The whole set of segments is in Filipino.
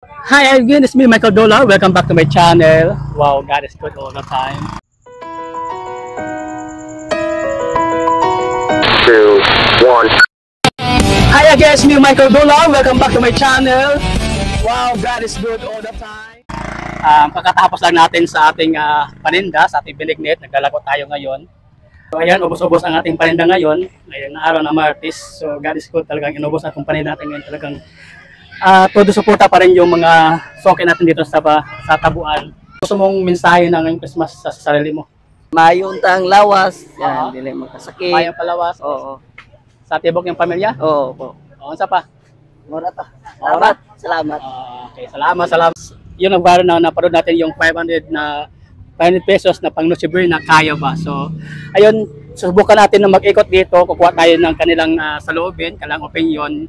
Hi again, it's me Michael Dola. Welcome back to my channel. Wow, God is good all the time. 2, 1. Hi again, it's me Michael Dola. Welcome back to my channel. Wow, God is good all the time. Pagkatapos lang natin sa ating paninda, sa ating binignit, naglalago tayo ngayon. So ayan, ubos-ubos ang ating paninda ngayon. Ngayon na araw na Martes. So God is good, talagang inubos natin paninda natin ngayon. Talagang todo suporta pa rin yung mga soke natin dito sa tabuan. Gusto mong mensahe na ngayong Christmas sa sarili mo? Mayuntang lawas, yan, dili magkasakit. Mayang palawas. Oo. Sa tibok yung pamilya? Oo po. Oo, sa pa? Mura pa. Salamat. Salamat. Okay, salamat. Yung nag-viral na naparod natin yung 500 pesos na pang Noche Buena, kaya ba? So, ayun, subukan natin na mag-ikot dito. Kukuha tayo ng kanilang saloobin, kanilang opinion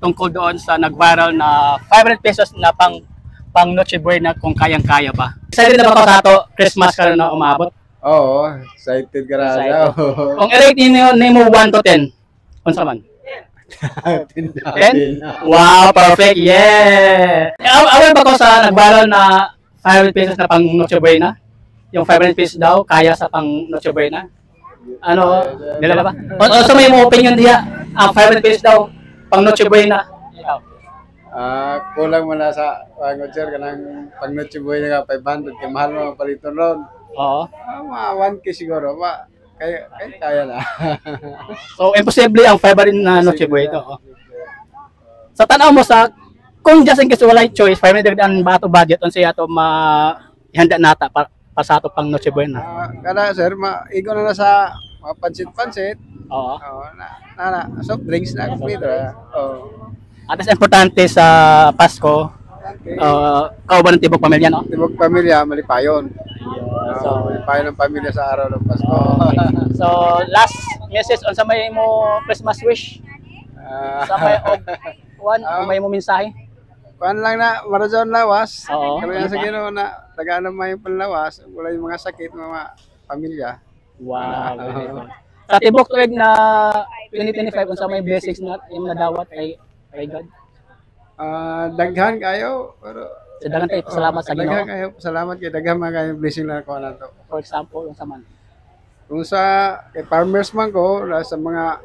tungkol doon sa nag-viral na 500 pesos na pang Noche Buena kung kayang-kaya ba. Excited na ba ako sa ato? Christmas ka na umabot? Oo, excited ka na. Kung i-rate mo 1 to 10, unsa man? 10? Wow, perfect. Yeah! Awal ba ko sa nag-viral na 500 pesos na pang Noche Buena? Yung 500 pesos daw, kaya sa pang Noche Buena? Ano? Dila ba? Also may mo opinion diya, ang 500 pesos daw, pang Noche Buena. Kulang mo na sa pag-sir ka ng pag Noche Buena ka 500 kaya mahal mo ang paliton ron. Oo. Mga 1K siguro. Kaya na. So, imposible ang 500 na Noche Buena. Sa tanaw mo kung just in case wala choice, 500 ang bato budget, unsay ato ihanda nata para sa ato pang Noche Buena. Kada sir, igo na sa mga pansit-pansit. Oo. Soft drinks na complete. Oo. At is importante sa Pasko, kauban ng tibok pamilya, no? Tibok pamilya, malipayon. So, Malipayon ng pamilya sa araw ng Pasko. okay. So, last message on sa may mo Christmas wish. Sa may kung may mo mensahe. Kuan lang na, marazon lawas. Oo. Kaya sa Ginoo na tagaan may panlawas, wala yung mga sakit mga pamilya. Wow, very good. Sa tibok tuig na 2025 unsa may blessings na yung nadawat kay God. Daghan kayo, pero Sa dagan tayo pasalamat sa daghan Ginoo. kayo, salamat kay daghan mga kayo blessing lang ko na to. For example, unsa man. Kung sa kay farmers man ko, sa mga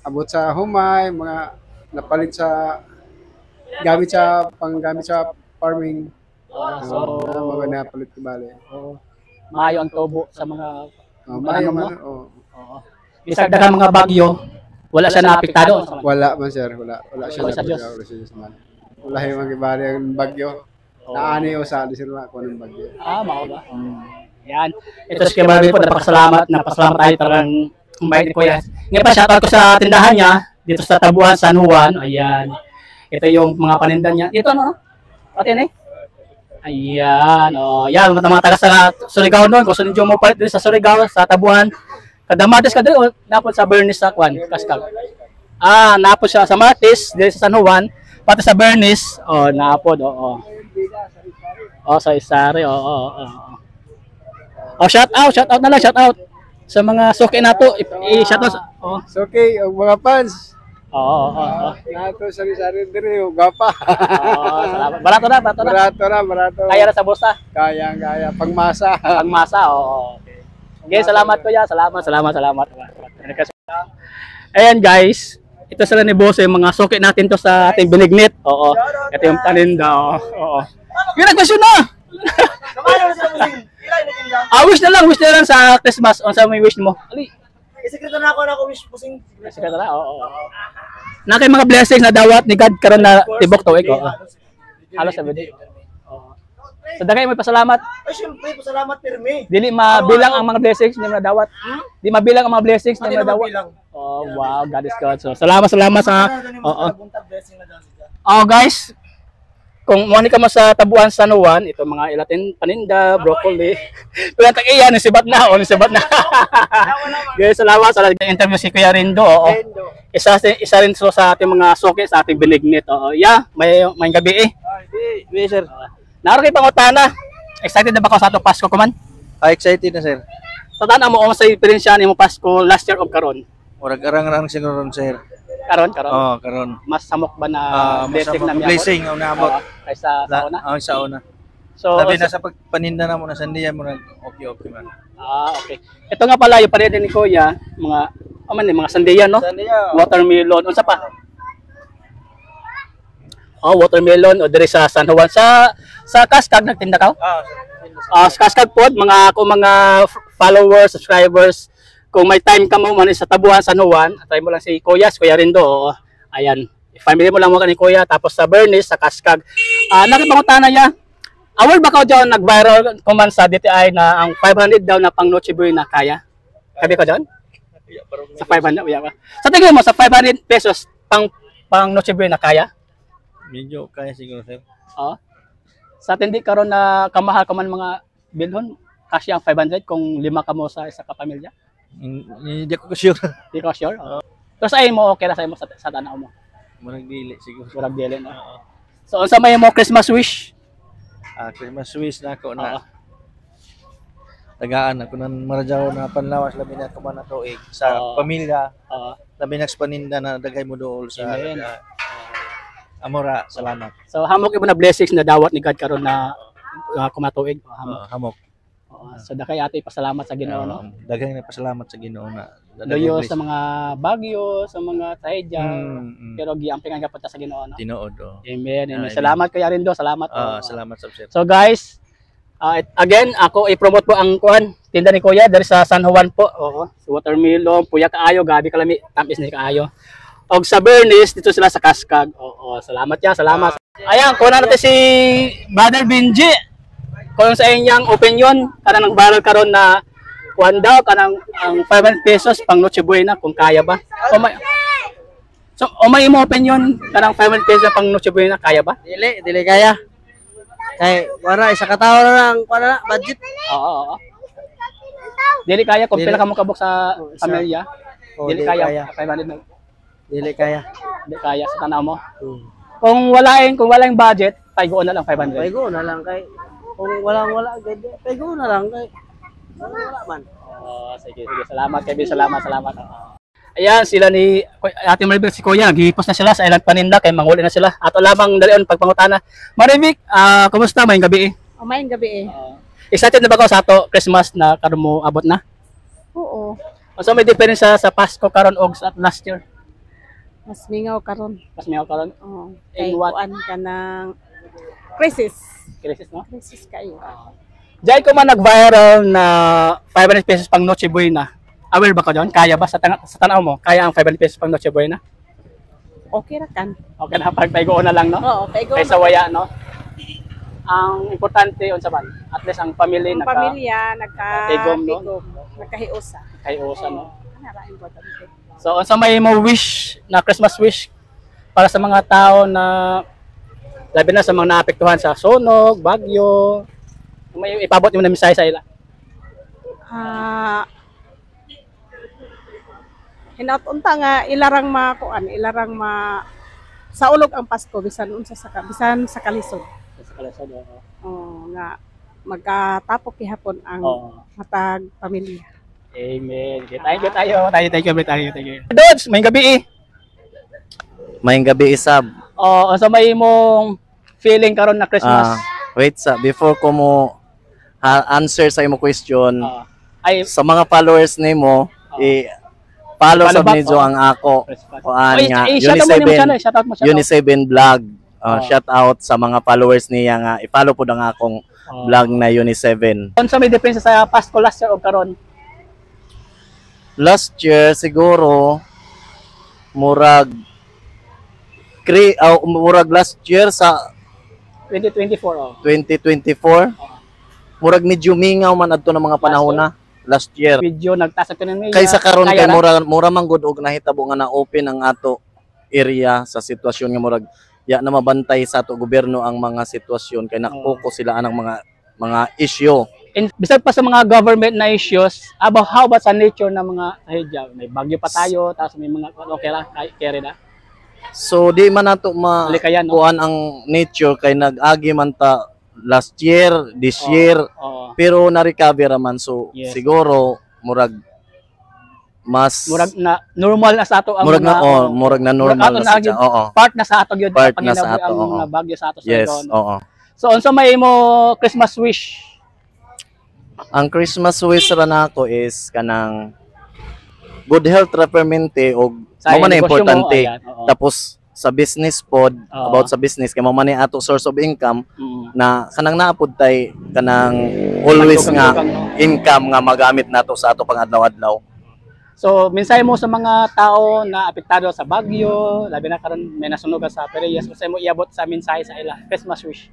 abot sa humay, mga napalit sa gamit sa panggamit sa farming. So, mga napalit ko bali. maayo ang tubo sa mga Mayo mo? man, Oo. Bisag daghang mga bagyo, wala siya naapektado. Wala man sir, wala siya Wala sa Diyos. wala siya sa man. Wala yung mga ibali ang bagyo. Naani o sa sila ko ng bagyo. Mao ba? Yan. Ito si Kimberly po, napasalamat tayo talagang kumbait ni Kuya. Ngayon pa, shoutout ko sa tindahan niya, dito sa Tabuan, San Juan. Ayan. Ito yung mga paninda niya. Dito ano? Pati na eh. Ayan. Yan, mga taga sa Surigao noon. Kung saan mo palit dito sa Surigao, sa Tabuan. Kada Martes ka dito, napod sa Bernice sa Kwan, Kaskal. Napod siya sa Martes, dito sa San Juan. Pati sa Bernice, napod, sa Isari, shout out na lang, shout out sa mga suki nato, i-shout out. So okay, ang mga fans. Salamat. Nato sari-sari dire gapa. Barato na. Barato. Kaya na sa bosta. Kaya pangmasa. Pangmasa, okay. Okay, salamat kuya. Salamat. Ayan guys, ito sila ni Boss, yung mga suki natin to sa ating binignit. Ito yung paninda. Yung nag-question na. Wish na lang sa Christmas. Ano sa may wish mo? Ali. Isikreto na ako wish pusing. Sige na, na kay mga blessings na dawat ni God karon na tibok tuig. Halos sabi di. So dagay mo pasalamat. Ay, syempre, pasalamat pirmi. Dili mabilang ang mga blessings na nadawat. Di mabilang ang mga blessings na nadawat. Wow, God is good. So salamat sa guys. Kung muni ka mo sa Tabuan San Juan, ito mga ilatin paninda, broccoli. Pero tag-iya ni sibat na. Guys, salamat sa interview si Kuya Rindo. Isa rin sa ating mga suki sa ating binignit. May gabi Sir. Naroon kay pangutana. Excited na ba ka sa ato Pasko kuman? Excited na sir. Sa tanan mo sa experience ni mo Pasko last year of karon. Arang-arang siguro sir. Karon. Oh, karon. Mas samok ba na blessing na masama- miabot? blessing ang naabot. Kaysa sa una. Sa una. So, Labi na sa pagpaninda na mo na sandiyan mo na okay man. okay. Ito nga pala yung pareho ni Kuya, mga sandiyan, no? Sandiyan. Watermelon. Unsa pa? Watermelon o diri sa San Juan sa Cascag nagtinda ka? Sa Cascag pod mga followers, subscribers, kung may time ka mo man sa Tabuhan San Juan, try mo lang si Kuya Rindo. Ayan. Family mo lang mo ni Kuya tapos sa Bernice sa Cascag. Nakipangutana niya. Awal ba ka dyan nag-viral kuman sa DTI na ang 500 daw na pang Noche Buena kaya? Kabi ka dyan? Sa 500, ba? Sa tingin mo, sa 500 pesos pang Noche Buena kaya? Medyo kaya siguro sir. Sa tindi karon na kamahal ka man mga bilhon, kasi ang 500 kung 5 ka mo sa isa ka pamilya? Hindi ko sure. Di ka sure? Pero sa mo, okay na sa mo sa tanaw mo? Murag dili siguro. Murag dili, no? So, unsa may mo Christmas wish? Christmas wish na ako na. Tagaan ako nang maradyaw na panlawas labi na ko man na tuig sa pamilya. Labi na sa paninda na dagay mo dool sa Amora, salamat. So hamok ibo na blessings na dawat ni God karon na kumatuig. Hamok. So dakay ate pasalamat sa Ginoo, no? Dagay na pasalamat sa Ginoo na. Loyo sa mga bagyo, sa mga tahedya, pero giampingan ka pata sa Ginoo, no? Tinuod. Amen. Salamat Kuya Rindo, salamat. Salamat sir. So guys, again, ako i-promote po ang tinda ni Kuya dari sa San Juan po. Si Watermelon, Puya Kaayo, gabi kalami, tampis ni Kaayo. Og sa Bernice, dito sila sa Cascag. Salamat ya, salamat. Ayan, kunan natin si Brother Benji. Kung sa inyong opinion, kanang viral karon na kuan daw kanang ang 500 pesos pang Noche Buena kung kaya ba? May mo opinion kanang 500 pesos pang Noche Buena kaya ba? Dili kaya. Kay wala isa ka tawo na lang para budget. Oo. Dili kaya kung pila ka mo kabuk sa pamilya. Dili kaya 500 na. Dili kaya. Dili kaya sa tanaw mo. Kung walang budget, paygoon na lang 500. Paygo na lang kay kung wala paygo na lang kay wala man. Sige. Salamat kay salamat. Ayan, sila ni Ate Maribel, si Kuya, gihipos na sila sa ilang paninda kay manguli na sila. Ato lamang dalion pagpangutana. Maribel, kumusta mayong gabi? Mayong gabi Excited na ba ko sa ato Christmas na karon mo abot na? Oo. So may difference sa Pasko karon og sa last year? Mas mingaw karon. Mas may karon? Oo. In Kay what? kuan ka ng crisis. Crisis, no? Crisis kayo. Diyan ko man nag-viral na 500 pesos pang Noche Buena. Aware ba ka doon? Kaya ba sa tanaw mo? Kaya ang 500 pesos pang Noche Buena? Okay ra kan. Okay na, pagpaygoon na lang, no? Oo, paygo. Kaysa waya, no? Ang importante unsa man, at least ang family Ang pamilya tigom, no? nagkahiusa. Kahiusa, no? Ana ra importante. So, unsa may mo wish na Christmas wish para sa mga tao na labi na sa mga naapektuhan sa sunog, bagyo, may ipabot mo na mensahe sa ila? Hinatunta nga ilarang sa ulog ang Pasko bisan sa kalisod. Nga magkatapok gihapon ang matag pamilya. Amen. Thank you. Dods, may gabi Mayong gabi isab. Unsa may imong feeling karon na Christmas? Wait before ko mo answer sa imo question, sa mga followers nimo, follow sa medyo ang ako. Nga Uni7 vlog. Shout out sa mga followers niya nga i-follow po ang akong vlog na Uni7. Unsa may difference sa Pasko last year o karon? Last year siguro murag last year sa 2024 2024. Murag medyo mingaw man adto ng mga panahon na last year. Video nagtasag ko ng Kaysa karon kay mura man gud og nahitabo nga na open ang ato area sa sitwasyon nga murag na mabantay sa ato gobyerno ang mga sitwasyon kay nakapokus sila anang mga issue. Bisag pa sa mga government na issues, how about sa nature ng mga tahedya? May bagyo pa tayo, tapos may mga okay lang, carry na. So di man nato kuan ang nature kay nag-agi man ta last year, this year, pero na-recover man so siguro murag mas murag na normal na sa ato ang murag na mga murag na normal ato na siya. Oo. part na sa ato gyud Part na sa ato, ang oo. mga bagyo sa ato sa Yes, Luzon. oo. So unsa may mo Christmas wish? Ang Christmas wish ra nako is kanang good health ra permente og Sa mao man na negosyo mo, importante. ayan, oo. Tapos sa business pod, Oo. about sa business kay mao man ni ato source of income Mm. na kanang naapod tay kanang always nga Magdugang-dugang, no? income nga magamit nato sa ato pang-adlaw-adlaw. So minsay mo sa mga tao na apektado sa bagyo, labi na karon may nasunugan sa Pereyes, unsay mo iabot sa mensahe sa ila Christmas wish?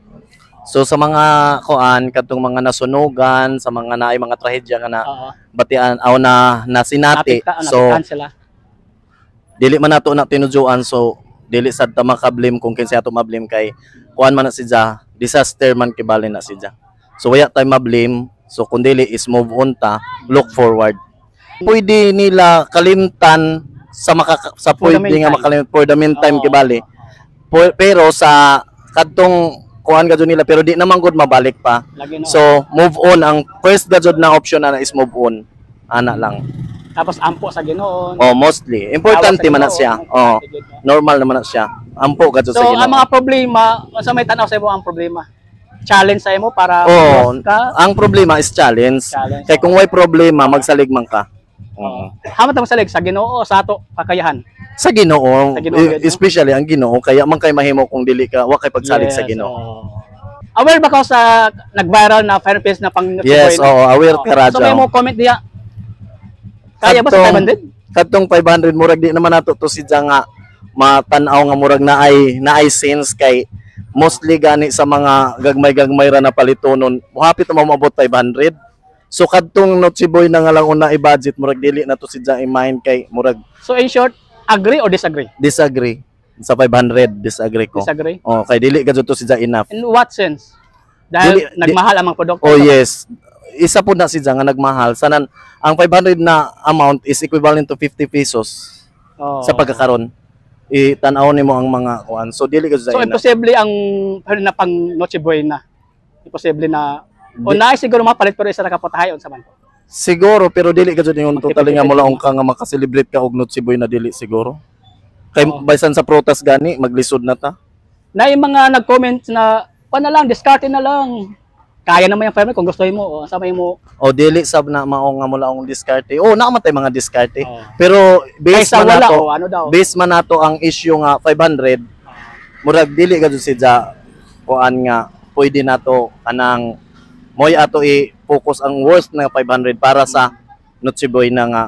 So sa mga kuan kadtong mga nasunugan, sa mga naay mga trahedya nga na Oo. batian aw na sinati. So Napiktaan sila. dili man nato na tinudyoan, so dili sad ta makablim kung kinsa ato mablim kay kuan man na sidya, disaster man kibali na sidya. So waya tay mablim, so kung dili is move on ta, look forward. Pwede nila kalimtan sa For the pwede nga meantime. makalimtan for the meantime Oo. kibali. Pero sa kadtong kuan gadyo nila pero di naman gud mabalik pa. Lagi no. So move on, ang first gadyo na option na is move on. Ana lang. Tapos ampo sa Ginoon. Oh, mostly. Importante Tawa sa man na Ginoo, siya. importante Oh, gid, no? normal naman na siya. Ampo gadyo So sa ang Ginoo. mga problema, unsa may tanaw sa imo ang problema? Challenge sa imo para Oh, growth ka. ang problema is challenge. Challenge, Kay kung way problema, magsalig man ka. Oo. Hamat mo sa leg sa Ginoo sa ato kakayahan. Sa Ginoo, Sa Ginoo, no? especially ang Ginoo, kaya man kay mahimo kung dili ka wa kay pagsalig sa Ginoo. oo. Aware ba ka sa nag-viral na Fairface na pang Yes, oo, aware ka radyo. So may mo comment diya. Kaya ba sa 500? Kadtong 500 murag di naman nato to sidya nga matan-aw nga murag naay sense kay mostly gani sa mga gagmay-gagmay ra na palitonon. Hapit na maabot 500. So kadtong Notseboy na nga lang una i-budget murag dili na to sidya i-mind kay murag So in short, agree or disagree? disagree sa 500, disagree ko. Disagree? Oh, kay dili gadto to sidya enough. In what sense? Dahil Dili- nagmahal ang mga produkto. Oh yes. Isa po na sidya nga nagmahal. Sanan ang 500 na amount is equivalent to 50 pesos Oo. sa pagkakaron. Itanaw nimo ang mga kuan. So dili gadto So sa enough. imposible ang na pang Noche Buena. Imposible na o naay siguro mapalit pero isa ra ka patahayon sa man. Siguro pero dili gadto yung totally nga Magtipid-tipid mulaong ka nga makaselebrate ka og Notseboy na dili siguro. Kay Oo. baysan sa protest gani maglisod na ta. Na yung mga nag-comment na pa na lang, discarte na lang. Kaya naman yung family kung gusto mo o sabay mo. O dili sab na mao nga mulaong diskarte. Oh, naamatay mga diskarte. Oo. Pero base Kaysa man wala nato, o ano daw. base man nato ang issue nga 500. Murag dili gadto sidya kuan nga pwede nato kanang moy ato i-focus ang worst na 500 para sa Notseboy na nga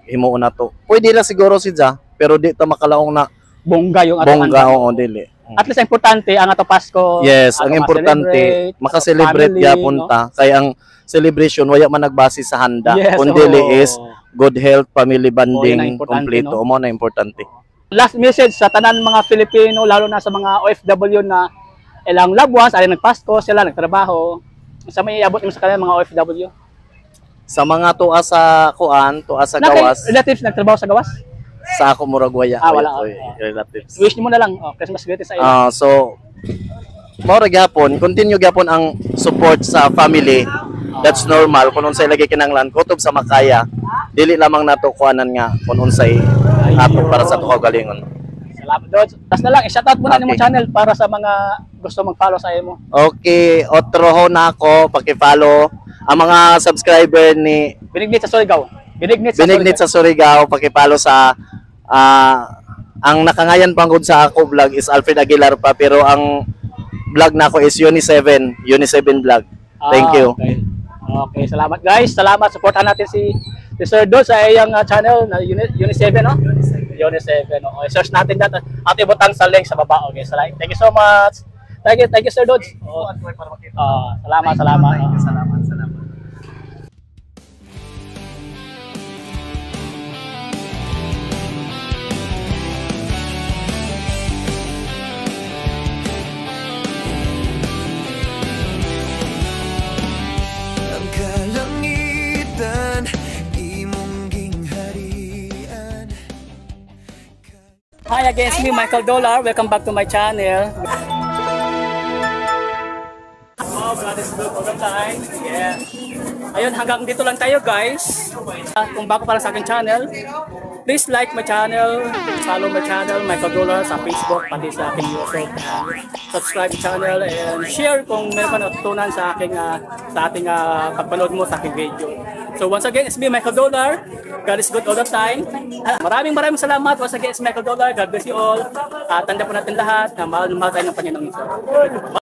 himuon nato. Pwede lang siguro sidya pero di ta makalaong na Bongga yung atong bongga handa. oo dili. At least ang importante ang ato Pasko. Yes, ato ang importante makaselebrate family, gyapon ta. Kay ang celebration waya man nagbase sa handa. Yes, Kun oo. dili is good health, family Oo, yun ang bonding, importante, kompleto. no? Mo na importante. Last message sa tanan mga Pilipino, lalo na sa mga OFW na ilang loved ones, ay nagpasko, sila nagtrabaho. Sa may iabot mo sa kanila mga OFW. Sa mga tuwa sa kuan, tuwa sa Na kay gawas, relatives nagtrabaho sa gawas? sa ako murag waya. Wala. Relatives. Wish mo na lang, Christmas greetings sa iyo. So mao gyapon, continue gyapon ang support sa family. That's normal kung unsay lagi kinahanglan kutob sa makaya. Dili lamang nato kuanan nga kung unsay ato para sa tuwa galingon. Salamat, Dodge. Tas na lang, i-shoutout mo na Okay. mo channel para sa mga gusto mag-follow sa imo. Okay, otroho na ako, paki-follow ang mga subscriber ni Binignit sa Surigao. Binignit Binignit sa Surigao, paki-follow sa ang nakangayan panggod sa ako vlog is Alfred Aguilar pa pero ang vlog na ako is Uni7 vlog. Thank you. Okay. Okay, salamat guys. Salamat. Supportan natin si Sir Dodge sa iyang channel na Uni7, no? Uni7. Okay, search natin dito. At ibutang sa link sa baba. Okay, salamat. Thank you so much. Thank you Sir Dodge. Salamat. Salamat. Ang kalangitan, imong gingharian. Hi again, it's me Michael Dollar. Welcome back to my channel. Oh, God is good all the time. Yeah. Ayun, hanggang dito lang tayo guys. Kung bago pa lang sa aking channel, please like my channel, follow my channel, Michael Dollar sa Facebook, pati sa aking YouTube. Subscribe channel and share kung meron ka natutunan sa ating pagpanood mo sa aking video. So once again, it's me, Michael Dollar. God is good all the time. Maraming salamat. Once again, it's Michael Dollar. God bless you all. Tanda po natin lahat na mahal tayo ng Panginoong Iso.